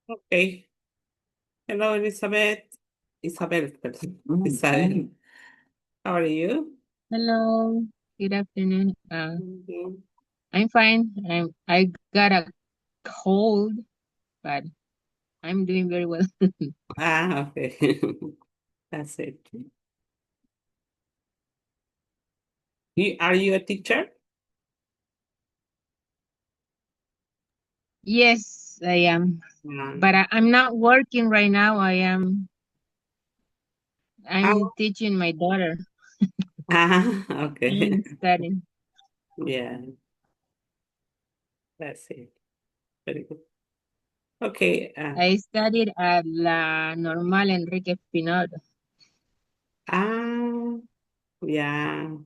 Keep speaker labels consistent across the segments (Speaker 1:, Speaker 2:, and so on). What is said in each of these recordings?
Speaker 1: Okay. Hello, Elizabeth. Isabel, perdón. Isabel. How are you?
Speaker 2: Hello, good afternoon.
Speaker 1: Mhm.
Speaker 2: I'm fine. I got a cold, but I'm doing very well.
Speaker 1: Ah, okay. That's it. Are you a teacher?
Speaker 2: Yes, I am, but
Speaker 1: Um,
Speaker 2: I'm not working right now. I'm
Speaker 1: oh,
Speaker 2: teaching my daughter.
Speaker 1: okay.
Speaker 2: I'm studying.
Speaker 1: Yeah, that's it. Very good. Okay.
Speaker 2: I studied at La Normal Enrique Espinosa.
Speaker 1: Ah, yeah.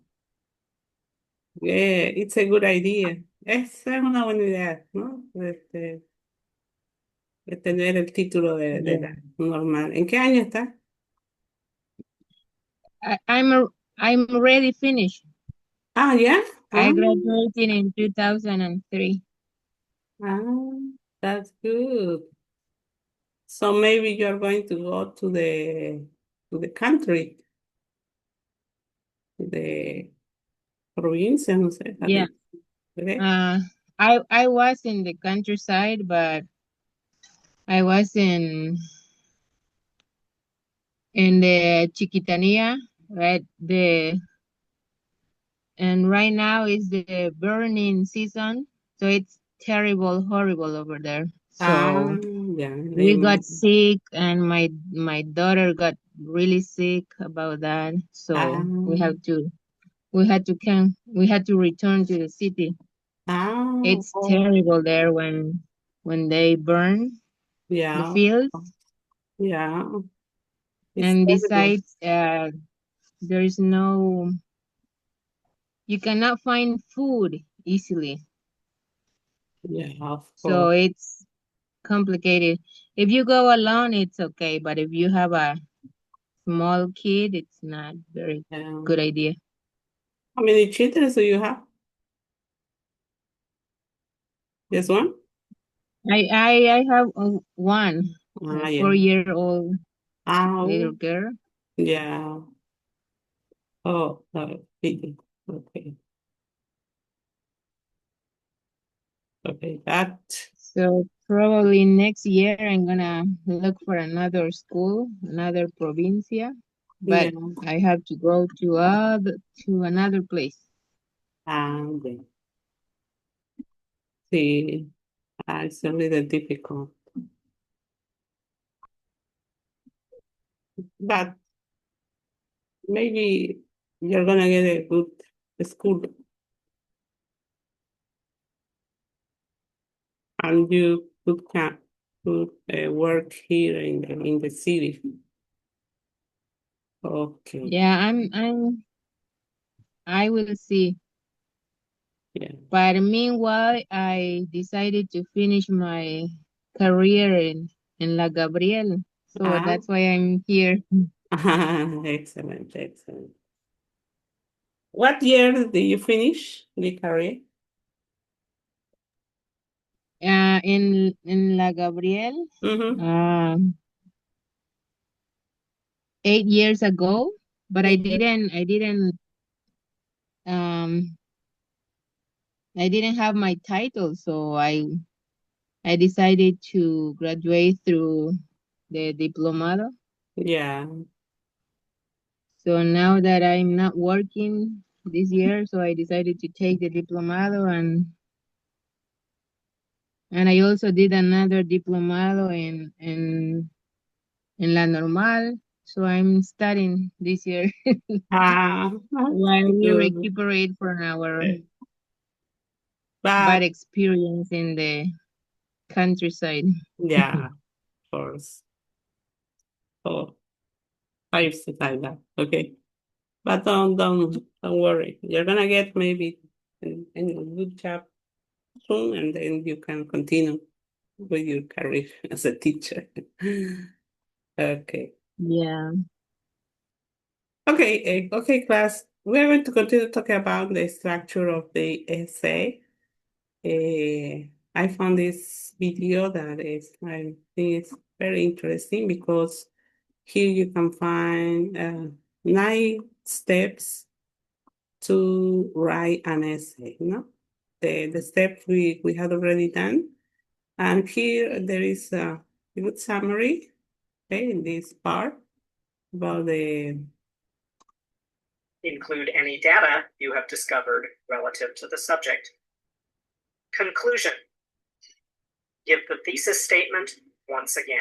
Speaker 1: Yeah, it's a good idea. Esa es una buena idea, ¿no? De tener el título de
Speaker 2: Yeah,
Speaker 1: la normal. ¿En qué año está?
Speaker 2: I, I'm a- I'm already finished.
Speaker 1: Ah, ya. Ah,
Speaker 2: I graduated in 2003.
Speaker 1: ah, that's good. So maybe you're going to go to the country, to the provincia, no sé, how do
Speaker 2: Yeah.
Speaker 1: you say it?
Speaker 2: Uh, I was in the countryside, but I was in the Chiquitania, right? And right now is the burning season, so it's terrible, horrible over there.
Speaker 1: Ah,
Speaker 2: So
Speaker 1: ya,
Speaker 2: we got sick, and my daughter got really sick about that.
Speaker 1: ah,
Speaker 2: So we had to return to the city.
Speaker 1: ah,
Speaker 2: It's
Speaker 1: oh,
Speaker 2: terrible there when they burn the
Speaker 1: yeah,
Speaker 2: fields.
Speaker 1: yeah, it's
Speaker 2: And
Speaker 1: terrible.
Speaker 2: besides, there is no you cannot find food easily.
Speaker 1: Yeah, of
Speaker 2: So
Speaker 1: course.
Speaker 2: it's complicated. If you go alone, it's okay, but if you have a small kid, it's not very good
Speaker 1: Um,
Speaker 2: idea.
Speaker 1: how many children do you have? Just one?
Speaker 2: I have one,
Speaker 1: Ah,
Speaker 2: a
Speaker 1: yeah.
Speaker 2: 4-year-old
Speaker 1: Ah,
Speaker 2: little
Speaker 1: oh,
Speaker 2: girl.
Speaker 1: yeah. Oh, pity. Okay, okay, that,
Speaker 2: So probably next year I'm gonna look for another school, another provincia,
Speaker 1: yeah.
Speaker 2: but I have to go to another place.
Speaker 1: Ah, yeah. Sí, it's a little difficult, but maybe you're gonna get a good school and you could work here in the city. Okay,
Speaker 2: Yeah, I will see.
Speaker 1: yeah.
Speaker 2: But meanwhile, I decided to finish my career in La Gabriel. So
Speaker 1: Ah,
Speaker 2: that's why I'm here.
Speaker 1: excellent, excellent. What year did you finish the career?
Speaker 2: In La Gabriel,
Speaker 1: Mm-hmm.
Speaker 2: uh, 8 years ago, but
Speaker 1: Yes.
Speaker 2: um, I didn't have my title, so I decided to graduate through the diplomado.
Speaker 1: Yeah.
Speaker 2: So now that I'm not working this year, so I decided to take the diplomado, and I also did another diplomado in La Normal. So I'm studying this year
Speaker 1: Ah,
Speaker 2: while we
Speaker 1: good.
Speaker 2: recuperate from our bad
Speaker 1: But
Speaker 2: experience in the countryside.
Speaker 1: yeah, of course. Oh, I used to like that. Okay. But don't worry. You're gonna get maybe a good job soon, and then you can continue with your career as a teacher. Okay.
Speaker 2: Yeah.
Speaker 1: Okay. Okay, class. We're going to continue talking about the structure of the essay. I found this video that I think it's very interesting because here you can find 9 steps to write an essay, The steps we had already done. And here there is a good summary, okay, in this part about the
Speaker 3: Include any data you have discovered relative to the subject. Conclusion. Give the thesis statement once again.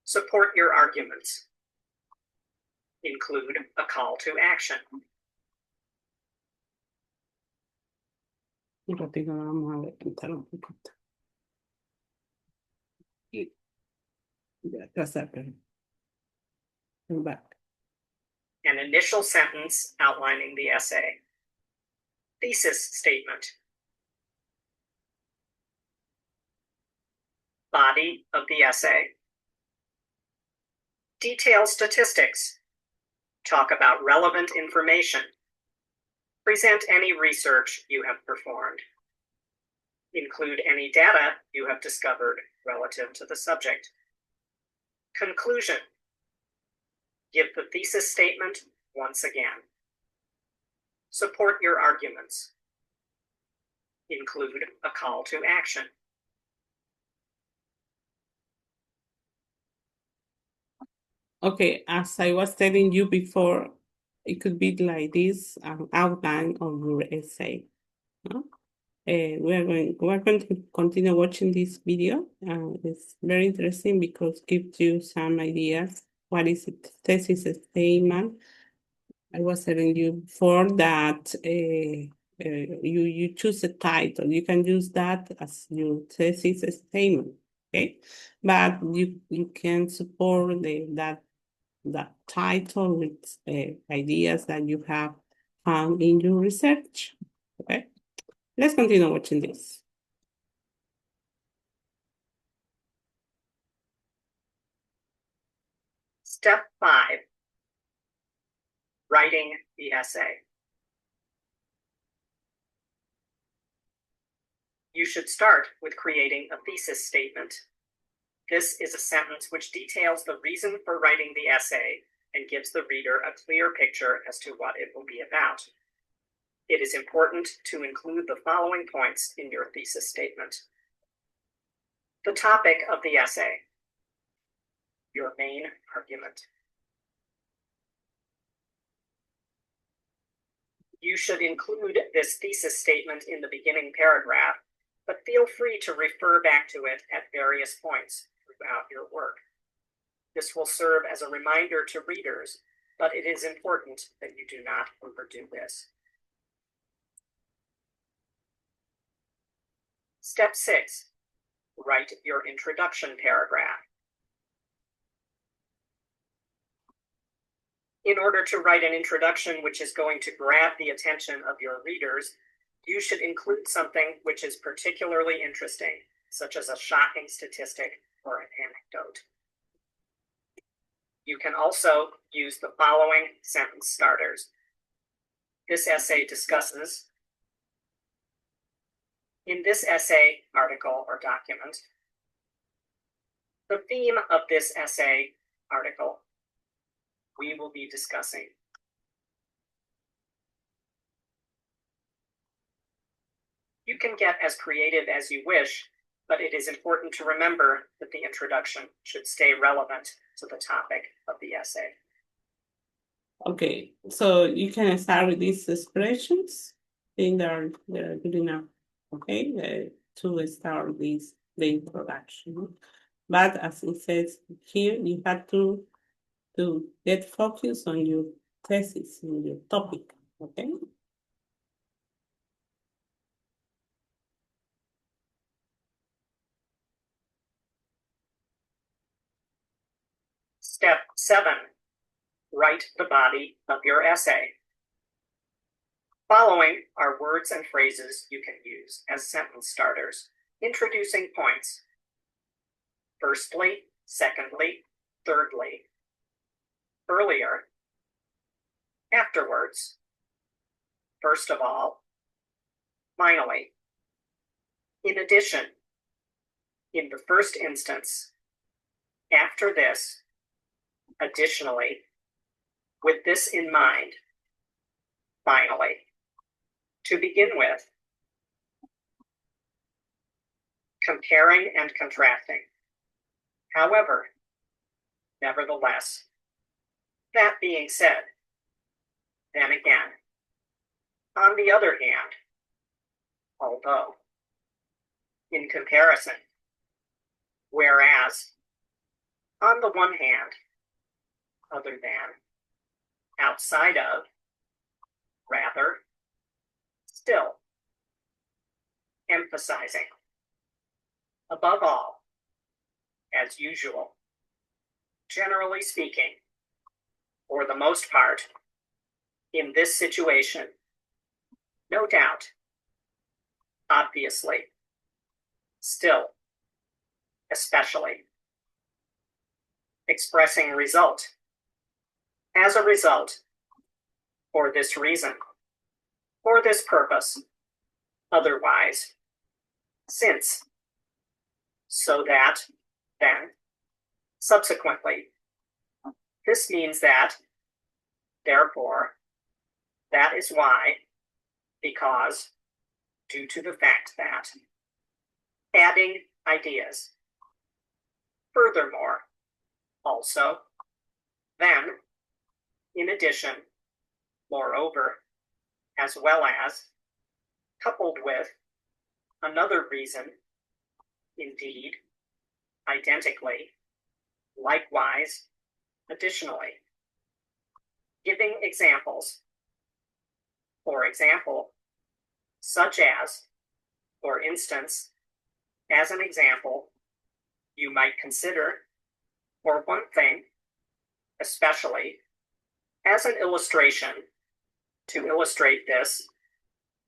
Speaker 3: Support your arguments. Include a call to action.
Speaker 1: un ratito vamos a cantar un poquito. Y ya atrasar, pero I'm back.
Speaker 3: An initial sentence outlining the essay. Thesis statement. Body of the essay. Detail statistics. Talk about relevant information. Present any research you have performed. Include any data you have discovered relative to the subject. Conclusion. Give the thesis statement once again. Support your arguments. Include a call to action.
Speaker 1: Okay, as I was telling you before, it could be like this outline of your essay. No? We're going to continue watching this video. It's very interesting because it gives you some ideas. What is a thesis statement? I was telling you before that you choose a title. You can use that as your thesis statement, okay? But you can support that title with ideas that you have found in your research, okay? Let's continue watching this.
Speaker 3: Step 5. Writing the essay. You should start with creating a thesis statement. This is a sentence which details the reason for writing the essay and gives the reader a clear picture as to what it will be about. It is important to include the following points in your thesis statement. The topic of the essay. Your main argument. You should include this thesis statement in the beginning paragraph, but feel free to refer back to it at various points throughout your work. This will serve as a reminder to readers, but it is important that you do not overdo this. Step 6. Write your introduction paragraph. In order to write an introduction which is going to grab the attention of your readers, you should include something which is particularly interesting, such as a shocking statistic or an anecdote. You can also use the following sentence starters. This essay discusses. In this essay, article, or document, the theme of this essay, article, we will be discussing. You can get as creative as you wish, but it is important to remember that the introduction should stay relevant to the topic of the essay.
Speaker 1: Okay, so you can start with these expressions. I think they're good enough, okay, to start the introduction. But as it says here, you have to get focused on your thesis, on your topic, okay?
Speaker 3: Step 7. Write the body of your essay. Following are words and phrases you can use as sentence starters, introducing points. Firstly, secondly, thirdly. Earlier. Afterwards. First of all. Finally. In addition, in the first instance, after this, additionally, with this in mind, finally, to begin with, comparing and contrasting. However, nevertheless, that being said, then again, on the other hand, although, in comparison, whereas, on the one hand, other than, outside of, rather, still, emphasizing, above all, as usual, generally speaking, for the most part, in this situation, no doubt, obviously, still, especially, expressing result, as a result, for this reason, for this purpose, otherwise, since, so that, then, subsequently. This means that, therefore, that is why, because, due to the fact that, adding ideas. Furthermore, also, then, in addition, moreover, as well as, coupled with, another reason, indeed, identically, likewise, additionally. Giving examples. For example, such as, for instance, as an example, you might consider, for one thing, especially, as an illustration, to illustrate this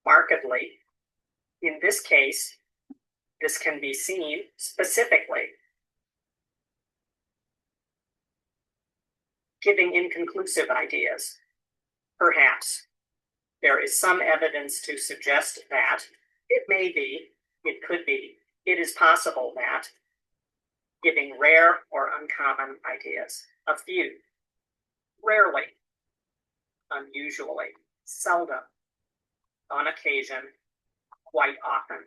Speaker 3: markedly. In this case, this can be seen specifically. Giving inconclusive ideas. Perhaps there is some evidence to suggest that it may be, it could be, it is possible that, giving rare or uncommon ideas, a few, rarely, unusually, seldom, on occasion, quite often.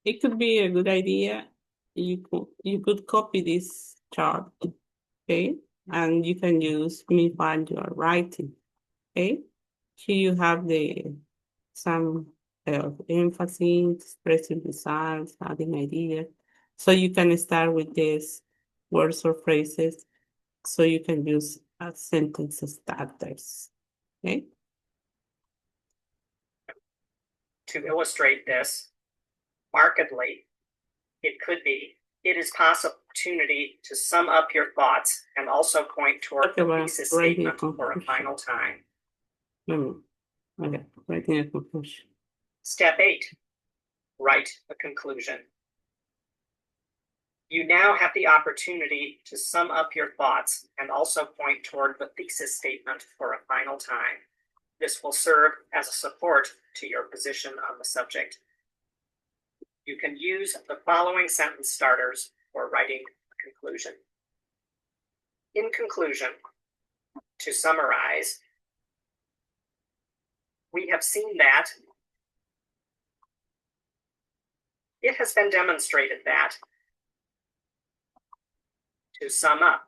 Speaker 1: It could be a good idea. You could copy this chart, okay? And you can use me while you are writing, okay? Here you have some emphasis, expressing results, adding ideas. So you can start with these words or phrases, so you can use as sentence starters, okay?
Speaker 3: To illustrate this markedly, it could be, it is opportunity to sum up your thoughts and also point toward the thesis statement for a final time.
Speaker 1: Okay, writing a conclusion.
Speaker 3: Step 8, write a conclusion. You now have the opportunity to sum up your thoughts and also point toward the thesis statement for a final time. This will serve as a support to your position on the subject. You can use the following sentence starters for writing a conclusion. In conclusion, to summarize, we have seen that it has been demonstrated that, to sum up,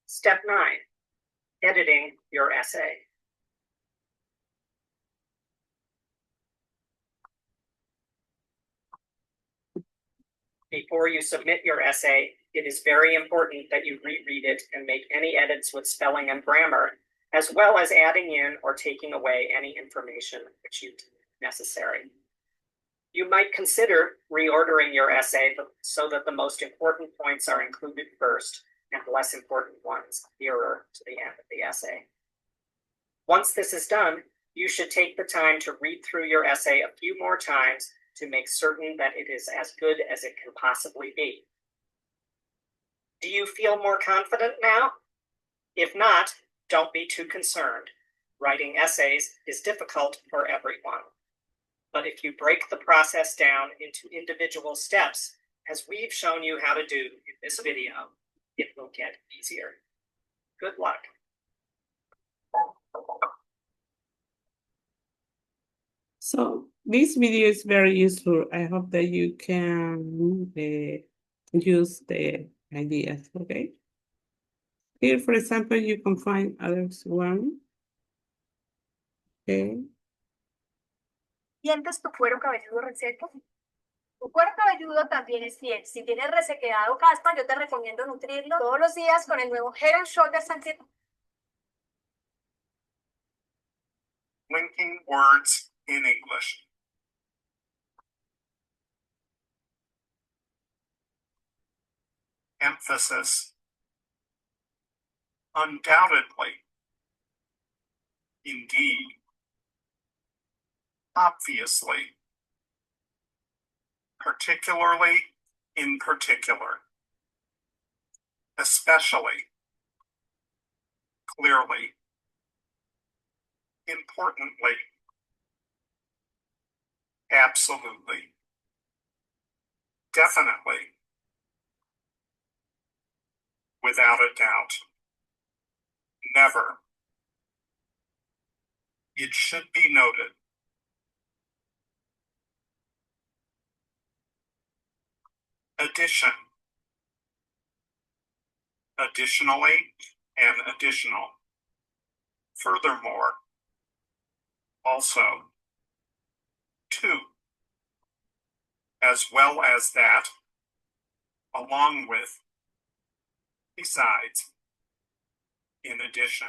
Speaker 3: Step 9, editing your essay. Before you submit your essay, it is very important that you reread it and make any edits with spelling and grammar, as well as adding in or taking away any information which you deem necessary. You might consider reordering your essay so that the most important points are included first and less important ones nearer to the end of the essay. Once this is done, you should take the time to read through your essay a few more times to make certain that it is as good as it can possibly be. Do you feel more confident now? If not, don't be too concerned. Writing essays is difficult for everyone. But if you break the process down into individual steps, as we've shown you how to do in this video, it will get easier. Good luck.
Speaker 1: So this video is very useful. I hope that you can use the ideas, okay? Here, for example, you can find others one. Okay.
Speaker 4: ¿Sientes tu cuero cabelludo reseco? Tu cuero cabelludo también es fiel. Si tienes resequedad o caspa, yo te recomiendo nutrirlo todos los días con el nuevo Head and Shoulders Anti.
Speaker 5: Linking words in English. Emphasis. Undoubtedly. Indeed. Obviously. Particularly, in particular. Especially. Clearly. Importantly. Absolutely. Definitely. Without a doubt. Never. It should be noted. Addition. Additionally and additional. Furthermore. Also. Two. As well as that. Along with. Besides. In addition.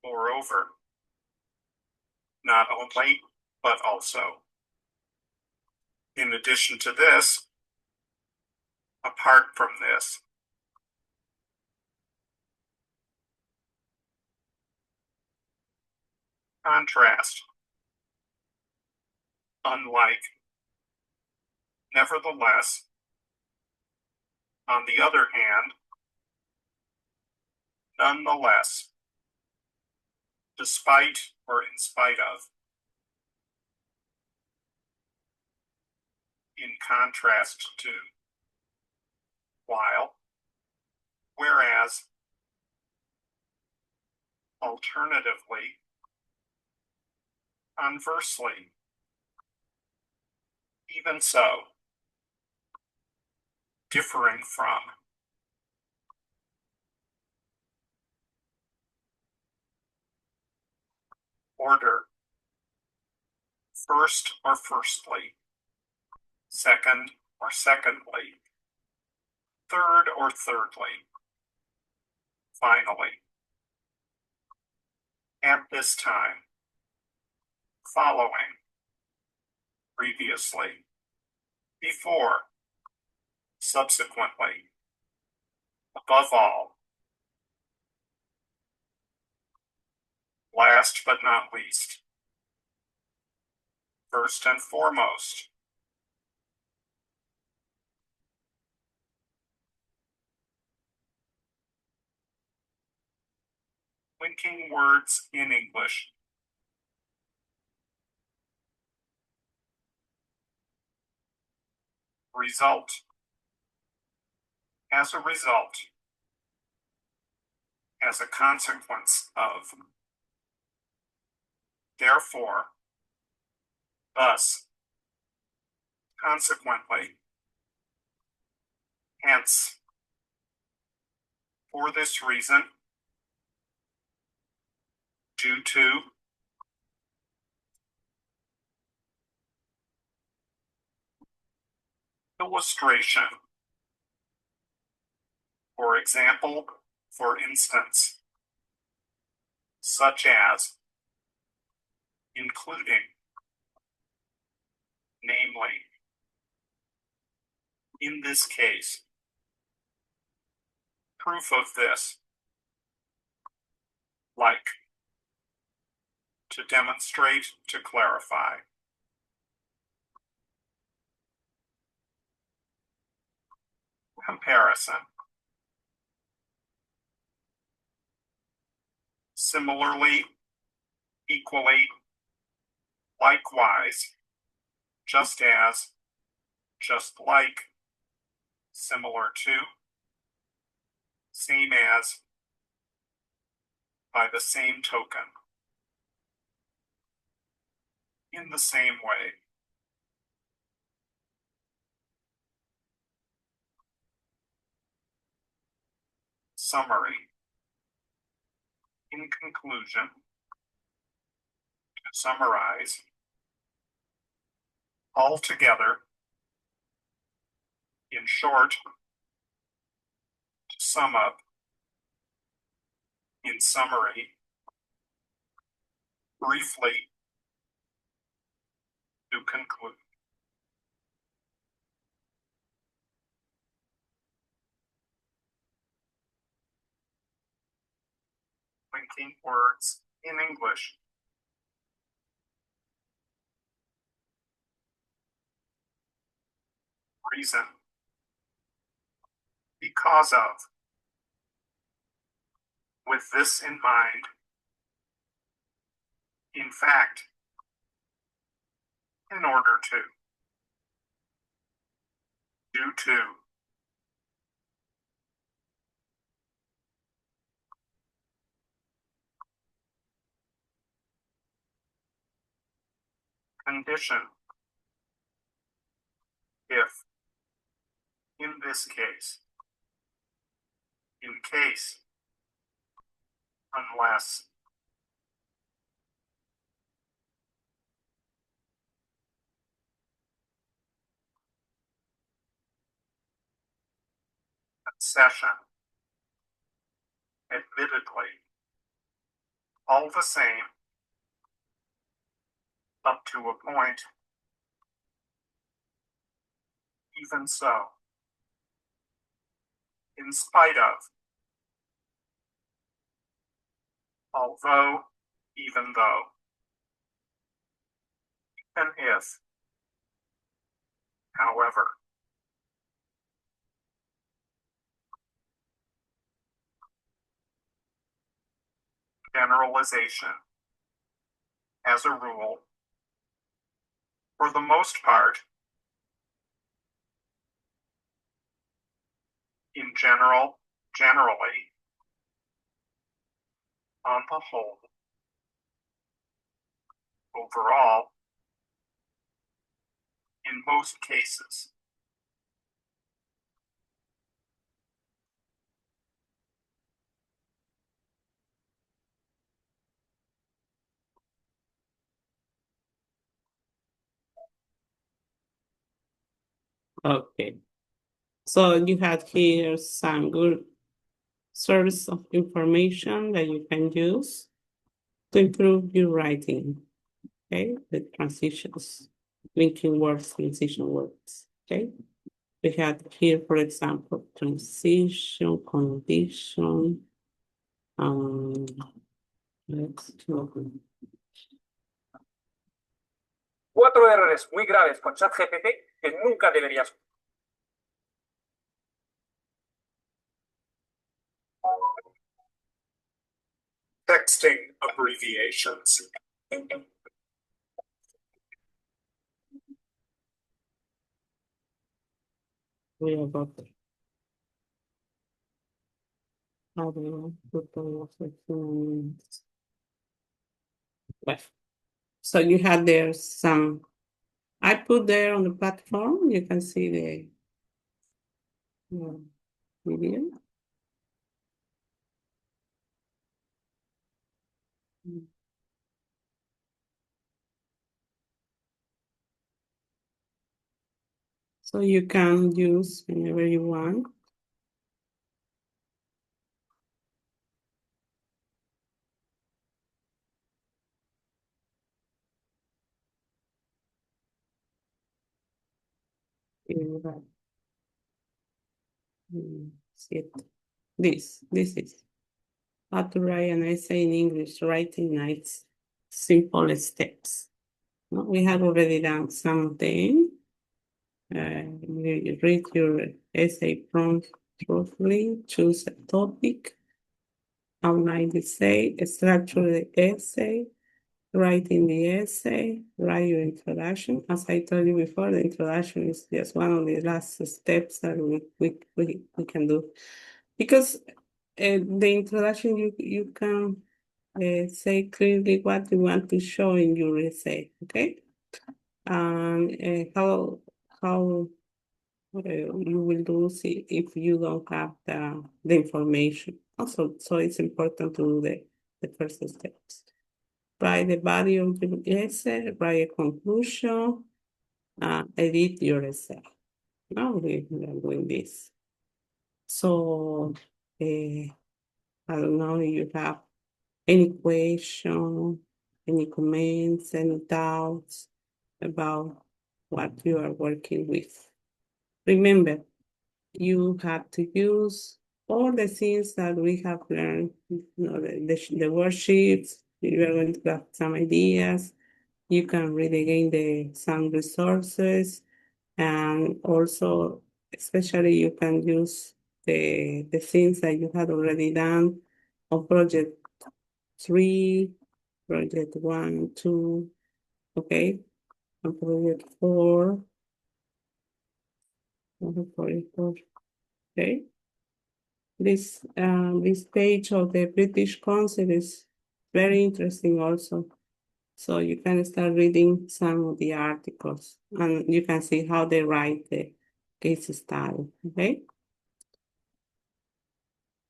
Speaker 5: Moreover. Not only, but also. In addition to this. Apart from this. Contrast. Unlike. Nevertheless. On the other hand. Nonetheless. Despite or in spite of. In contrast to. While. Whereas. Alternatively. Conversely. Even so. Differing from. Order. First or firstly. Second or secondly. Third or thirdly. Finally. At this time. Following. Previously. Before. Subsequently. Above all. Last but not least. First and foremost. Linking words in English. Result. As a result. As a consequence of. Therefore. Thus. Consequently. Hence. For this reason. Due to. Illustration. For example, for instance. Such as. Including. Namely. In this case. Proof of this. Like. To demonstrate, to clarify. comparison. Similarly, equally, likewise, just as, just like, similar to, same as, by the same token, in the same way. Summary. In conclusion, to summarize, altogether, in short, to sum up, in summary, briefly, to conclude. Linking words in English. Reason. Because of. With this in mind. In fact. In order to. Due to. Condition. If. In this case. In case. Unless. Session. Admittedly. All the same. Up to a point. Even so. In spite of. Although, even though. Even if. However. Generalization. As a rule. For the most part. In general, generally. On the whole. Overall. In most cases.
Speaker 1: Okay. So you had here some good source of information that you can use to improve your writing. Okay, the transitions, linking words, transition words. Okay, we had here, for example, transition, condition. Let's look.
Speaker 3: 4 errores muy graves con ChatGPT que nunca deberías.
Speaker 5: Texting abbreviations.
Speaker 1: We have got so you had there some, I put there on the platform, you can see the video. So you can use whenever you want. See it. This is how to write an essay in English, writing nights, simple steps. No, we have already done something. You read your essay prompt truthfully, choose a topic, outline the essay, structure the essay, write in the essay, write your introduction. As I told you before, the introduction is just one of the last steps that we can do. Because the introduction, you can say clearly what you want to show in your essay, okay? And how you will lose it if you don't have the information. Also, so it's important to do the first steps. Write the body of your essay, write a conclusion, edit your essay. Now we are doing this. So I don't know if you have any question, any comments, any doubts about what you are working with. Remember, you have to use all the things that we have learned, the worksheets. You are going to have some ideas. You can read again some resources, and also, especially, you can use the things that you had already done on project 3, project 1, 2, okay, and project 4, okay. This page of the British Council is very interesting also. So you can start reading some of the articles and you can see how they write the case study, okay?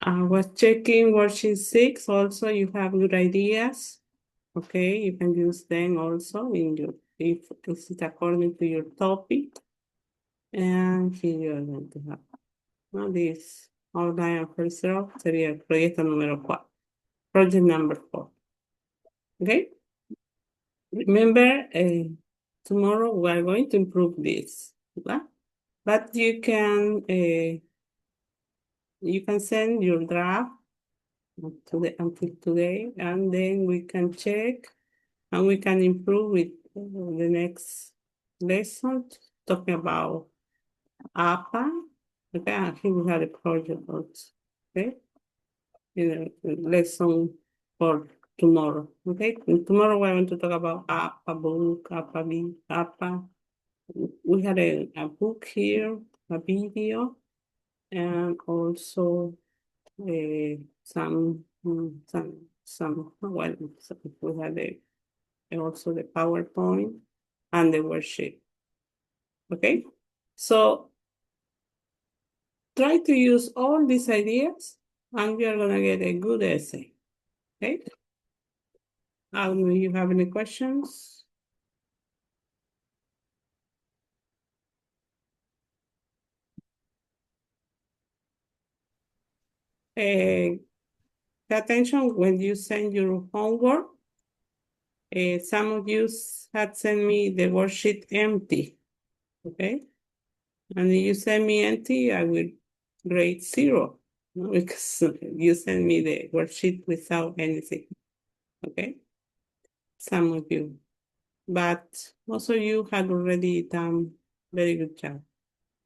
Speaker 1: I was checking worksheet 6, also you have good ideas, okay? You can use them also in your, if it's according to your topic. And here you are going to have, now this outline of research sería el proyecto número 4, project number 4, okay? Remember, tomorrow we are going to improve this, right? But you can send your draft until today, and then we can check and we can improve with the next lesson talking about APA. Okay, I think we had a project also. Okay, lesson for tomorrow. Okay, and tomorrow we're going to talk about APA book, APA B, APA. We had a book here, a video, and also some well, we had also the PowerPoint and the worksheet. Okay, so try to use all these ideas, and we are gonna get a good essay. Okay. Do you have any questions? Pay attention when you send your homework. Some of you had sent me the worksheet empty, okay? And if you send me empty, I will grade 0, no? Because you send me the worksheet without anything, okay? Some of you, but most of you had already done very good job,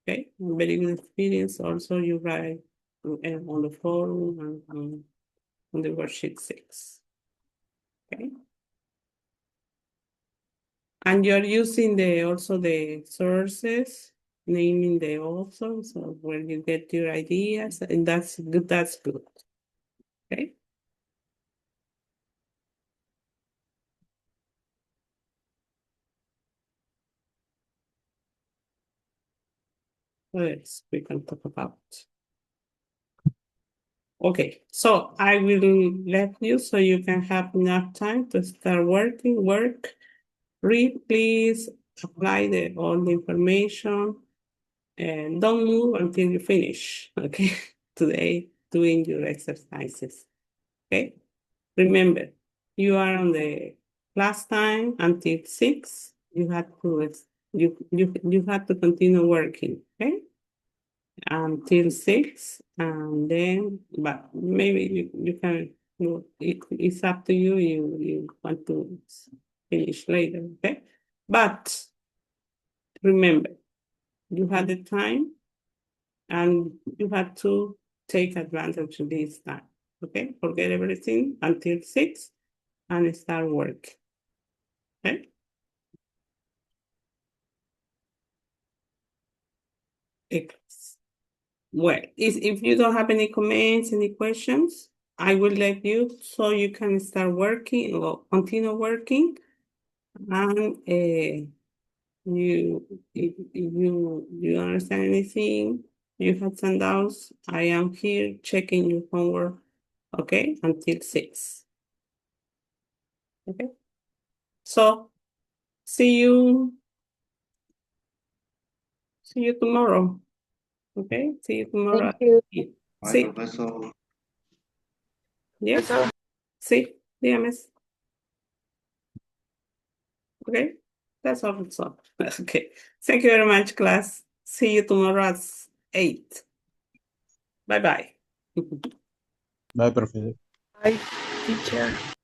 Speaker 1: okay? Very good experience. Also, you write on the forum and on the worksheet 6, okay? And you're using also the sources, naming the authors, so where you get your ideas, and that's good. That's good. Okay. What else we can talk about? Okay, so I will let you so you can have enough time to start work. Read, please, apply all the information, and don't move until you finish, okay? Today, doing your exercises, okay? Remember, you are on the class time until 6. You have to continue working, okay? Until 6, and then, but maybe you can, it's up to you. You want to finish later, okay? But remember, You had the time and you had to take advantage of this time. Okay, forget everything until 6 and start work. Okay. Well, if you don't have any comments, any questions, I will let you so you can start working or continue working. And if you understand anything, you have some doubts, I am here checking your homework, okay, until 6. Okay. So see you tomorrow. Okay, see you tomorrow.
Speaker 2: Thank you.
Speaker 1: Sí,
Speaker 6: Professor.
Speaker 1: yes, sí, dígame. Okay, that's all. It's all. Okay, thank you very much, class. See you tomorrow at 8. Bye-bye.
Speaker 7: Bye, Professor.
Speaker 8: Bye, teacher.